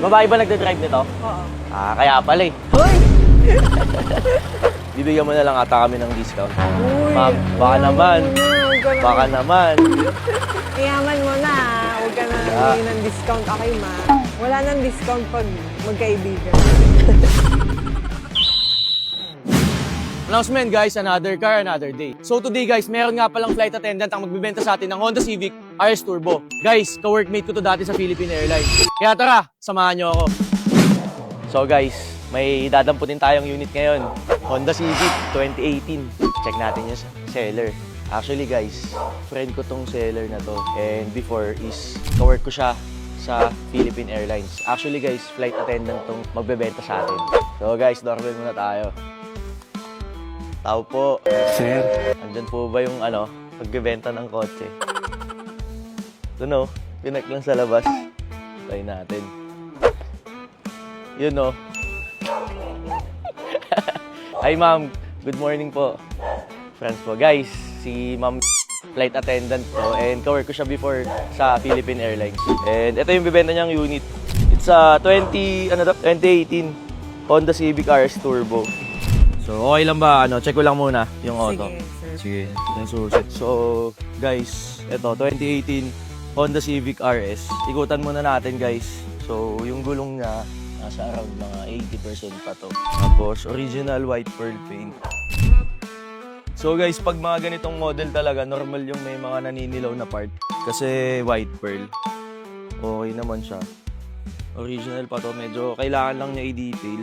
Babae ba nagde-drive nito? Oo. Kaya pala eh. Hoy! Bibigyan mo na lang ata kami ng discount. Uy! Ma'am, baka naman. Huwag Baka naman. Iyaman mo na. Huwag ka na humingi ng discount. Okay, ma. Wala nang discount pag magkaibigan. Announcement guys, another car, another day. So today guys, meron nga palang flight attendant ang magbibenta sa atin ng Honda Civic RS Turbo. Guys, ka-workmate ko to dati sa Philippine Airlines. Kaya tara, samahan nyo ako. So guys, may dadamputin tayong unit ngayon. Honda Civic 2018. Check natin yung seller. Actually guys, friend ko tong seller na to. And before is, ka-work ko siya sa Philippine Airlines. Actually guys, flight attendant tong magbebenta sa atin. So guys, doorbell muna tayo. Tao po. Sir. Andyan po ba yung pagbebenta ng kotse? Ito no, pinak lang sa labas. Try natin. Yun no. Hi ma'am, good morning po. Friends po. Guys, si ma'am flight attendant po and ka-work ko siya before sa Philippine Airlines. And ito yung bibenta niyang unit. It's a 2018 Honda Civic RS Turbo. So, okay lang ba? Check ko lang muna yung auto. Sige, sir. Sige, yung susit. So, guys, ito, 2018 Honda Civic RS. Ikutan muna natin, guys. So, yung gulong niya, nasa around mga 80% pa to. Tapos, original white pearl paint. So, guys, pag mga ganitong model talaga, normal yung may mga naninilaw na part. Kasi white pearl. Okay naman siya. Original pa to. Medyo kailangan lang niya i-detail.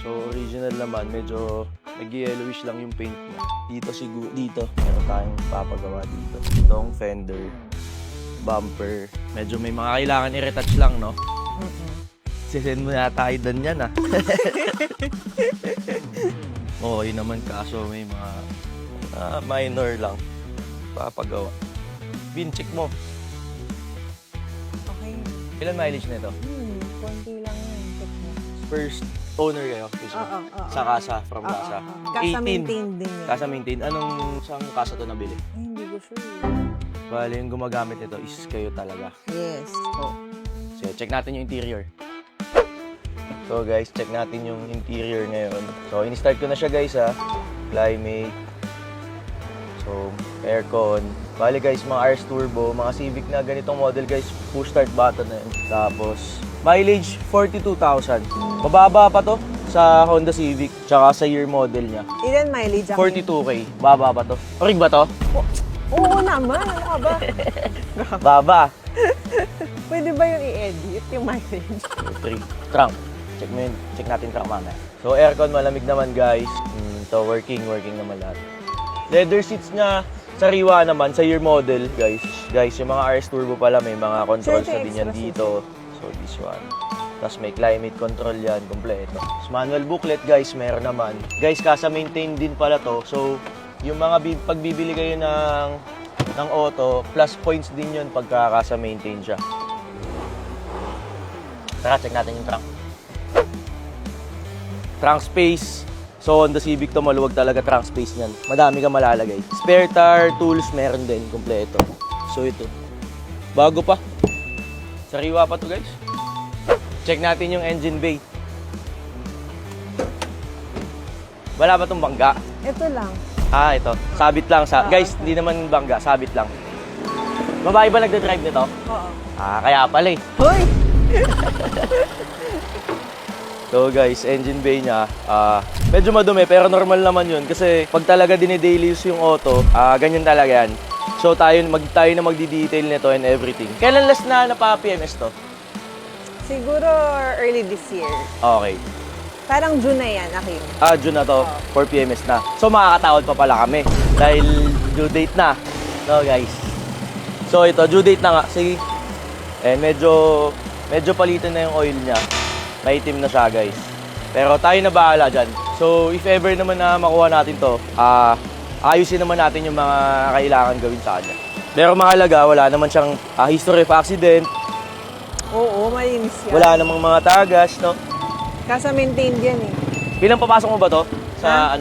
So, original naman, medyo nag-yellowish lang yung paint niya. Dito, meron tayong papagawa dito. Itong fender, bumper. Medyo may mga kailangan i-retouch lang, no? Sisend mo yata idan yan, ah. Okay naman, kaso may mga minor lang papagawa. Check mo. Okay. Ilan mileage na ito? Konti lang yun. Check mo. First owner kayo? Oo. Sa kasa, from kasa. Kasa maintain din yun. Kasa maintain. Anong saan kasa to nabili? Ay, hindi ko sure. Bale, yung gumagamit nito is kayo talaga. Yes. Oh. So, check natin yung interior. So guys, check natin yung interior ngayon. So, in-start ko na siya guys ha. Climate. So, aircon. Bale guys, mga RS Turbo, mga Civic na ganitong model guys, push start button na yun. Tapos, mileage 42,000. Mababa pa to sa Honda Civic, tsaka sa year model niya. Ilan mileage ako? 42K. Baba pa to. Orig ba to? Oo naman. Ano ka ba? Baba. Pwede ba yung i-edit yung mileage? 3. Trunk. Check natin trunk mamaya. So, aircon malamig naman guys. So, working naman lahat. Leather seats niya, sariwa naman sa year model guys. Guys, yung mga RS Turbo pala may mga controls na din yan dito. So, this one. Tapos may climate control yan, kompleto. Tapos manual booklet guys, meron naman. Guys, kasa maintain din pala to. So, yung mga pagbibili kayo ng auto, plus points din yun pagka kasa maintain siya. Tara, check natin yung trunk. Trunk space. So, Honda Civic to, maluwag talaga trunk space niyan. Madami kang malalagay. Spare tire, tools, meron din, kompleto. So, ito. Bago pa. Sariwa pa to guys. Check natin yung engine bay. Wala ba tong bangga? Ito lang. Ito. Sabit lang. Guys, hindi naman bangga. Sabit lang. Babae ba nagde-drive nito? Oo. Kaya pala eh. Hoy! So guys, engine bay niya, medyo madumi pero normal naman yun kasi pag talaga dine-daily use yung auto, ganyan talaga yan. So tayo na magdi-detail nito and everything. Kailan last na napa-PMS to? Siguro early this year. Okay. Parang June na yan, Akim. June na to, for PMS na. So makakatawad pa pala kami dahil due date na. No guys. So ito, due date na nga. Sige. And medyo palitan na yung oil niya. Maitim na siya guys. Pero tayo na bahala dyan. So if ever naman na makuha natin to, ayusin naman natin yung mga kailangan gawin sa kanya. Pero mahalaga, wala naman siyang history of accident. Oo, malinis yan. Wala namang mga tagas, no? Kasa maintained yan eh. Bilang papasok mo ba to? Sa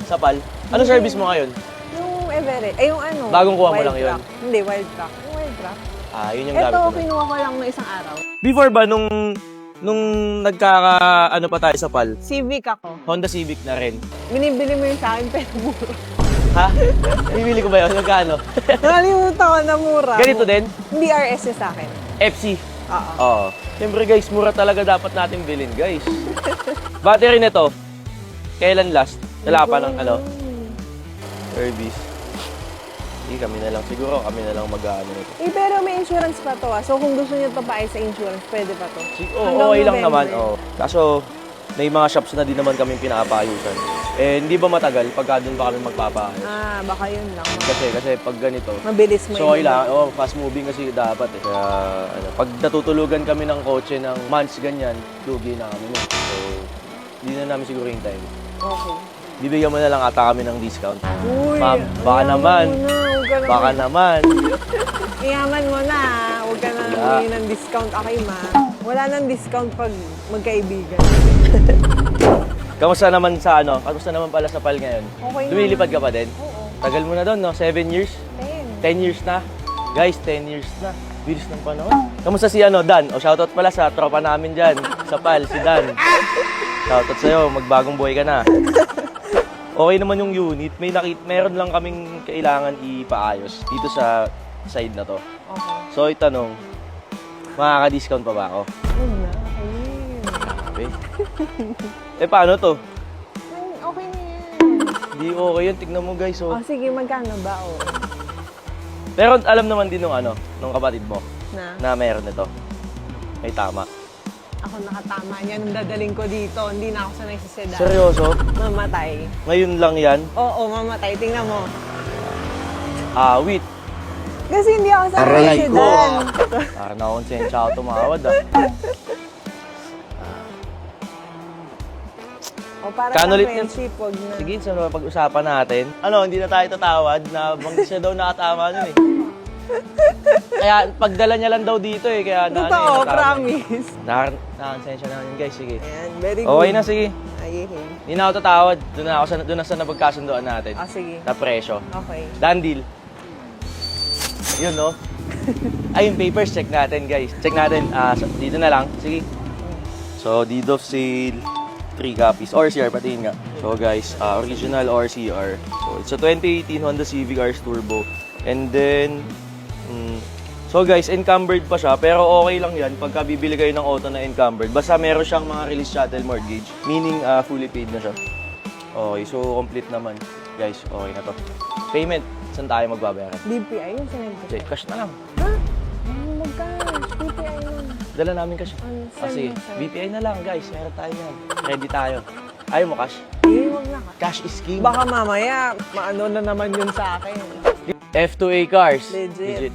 sa PAL? Ano service mo ngayon? Yung Everett. Ay, yung ano? Bagong kuha mo Wild lang yun? Track. Hindi, Wild Track. Yung Wild Track. Yun yung gamit Ito, ko. kinuha ko lang na isang araw. Before ba, nung ano pa tayo sa PAL, Civic ako. Honda Civic na rin. Binibili mo yun sa akin, pero mura. Ha? Bibili ko ba yun? Magkano? Nakalimutan ko na mura. Ganito din? Hindi RS sa akin. FC. Oo. Oo. Siyempre guys, mura talaga dapat natin bilhin guys. Battery nito, kailan last? Wala pa ng ano? Service. Hindi, kami na lang. Siguro kami na lang mag-ano nito. Pero may insurance pa to So kung gusto niyo to paay sa insurance, pwede pa to. Oo, okay lang naman. Oo. Kaso, may mga shops na din naman kami pinapayusan. Hindi ba matagal pagka doon pa kami magpapaayos? Baka yun lang. Kasi pag ganito, Mabilis mo so kailangan, fast moving kasi dapat eh. Kaya, pag natutulugan kami ng kotse ng months ganyan, lugi na kami nun. So, hindi na namin siguro yung time. Okay. Bibigyan mo na lang ata kami ng discount. Uy, Ma'am, baka ayaman naman. mo na, huwag ka Baka naman. Iyaman mo na, huwag ka na humingi ng discount. Okay, ma. Wala nang discount pag magkaibigan. Kamusta naman sa Kamusta naman pala sa PAL ngayon? Okay Lumilipad naman. ka pa din? Oo. Tagal mo na doon, no? 7 years? 10. 10 years na. Guys, 10 years na. Bilis ng panahon. Kamusta si Dan? Shoutout pala sa tropa namin dyan. Sa PAL, si Dan. Shoutout sa'yo, magbagong buhay ka na. Okay naman yung unit. Meron lang kaming kailangan ipaayos dito sa side na to. Okay. So, itanong, makaka-discount pa ba ako? Huwag na, ayun. Okay. Paano to? Okay na yan. Hindi okay yun. Tignan mo guys. Oh, sige, magkano ba? Pero alam naman din nung nung kapatid mo Na? na meron ito. May tama. Ako nakatama niya nung dadaling ko dito. Hindi na ako sanay sa sedan. Seryoso? Mamatay. Ngayon lang yan? Oo, mamatay. Tingnan mo. Wait. Kasi hindi ako sanay sa Aray ko. sedan. Parang nakonsensya ako tumawad O para Kano sa ulit yun? friendship, wag na. Sige, sa pag-usapan natin. Hindi na tayo tatawad na bangkit siya daw nakatama nun eh. Kaya pagdala niya lang daw dito eh. Kaya Totoo, promise. Nakonsensya na yun guys. Sige. Ayan, very good. Okay na, sige. Ayihin. Hindi na ako tatawad. Doon na sa napagkasundoan natin. Sige. Na presyo. Okay. Done deal. Yun, no? Ay, yung papers, check natin, guys. Check natin. Dito na lang. Sige. So, deed of sale, 3 copies. ORCR, patiin nga. So, guys, original ORCR. So, it's a 2018 Honda Civic RS Turbo. And then, so guys, encumbered pa siya. Pero okay lang yan pagka bibili kayo ng auto na encumbered. Basta meron siyang mga release chattel mortgage. Meaning, fully paid na siya. Okay, so complete naman. Guys, okay na to. Payment, saan tayo magbabayaran? BPI yung sinend ko. Okay, cash na lang. Ha? Mag-cash. BPI yun. Dala namin cash. Send Sige, mo, sir. BPI na lang guys. Meron tayo yan. Ready tayo. Ayaw mo cash? Wag na ka. Cash is king. Baka mamaya, maano na naman yun sa akin. F2A cars. Legit.